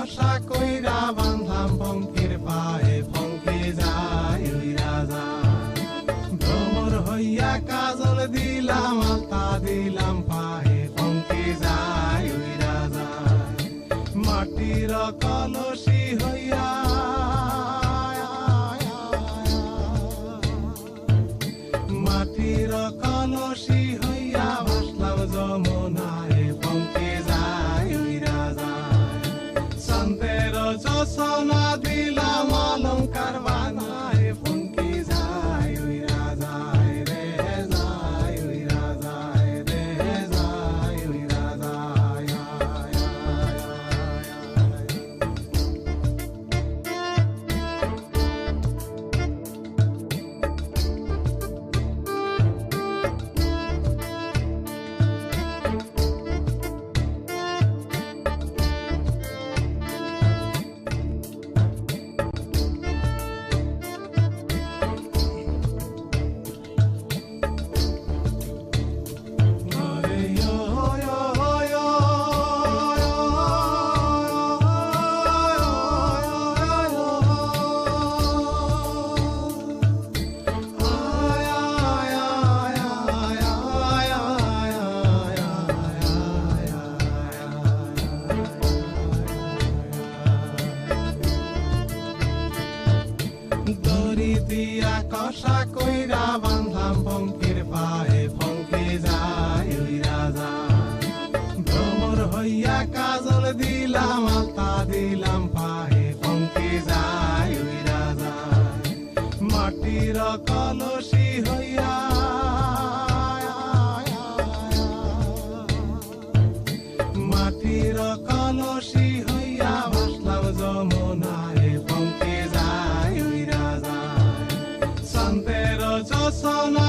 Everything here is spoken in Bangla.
কষা কইরা বাঁধলাম পঙ্কির পায়ে, পঙ্কি যায় উইরা যায়। ভ্রমর হইয়া কাজল দিলাম, আলতা দিলাম পায়ে, পঙ্কি যায় উইরা যায়। মাটির কলসি হইয়া মাটির কলসি হইয়া ভাসলাম যমুনায়, পঙ্কি যায় উইরা যায়। শান্তের যোছনা দিলাম অলংকার বানায়, পঙ্কি যায় উইরা যায় রে, যায় উইরা যায় রে, যায় উইরা যায়। দড়ি দিয়া কষা কইরা বাঁধলাম পঙ্কির পায়ে, পঙ্কি যায় উইরা যায়। ভ্রমর হইয়া কাজল দিলাম, আলতা দিলাম পায়ে, পঙ্কি যায় উইরা যায়। মাটির কলসি হইয়া মাটির কলসি হইয়া ভাসলাম যমুনায়, পঙ্কি যায় উইরা যায়। শান্তের যোছনা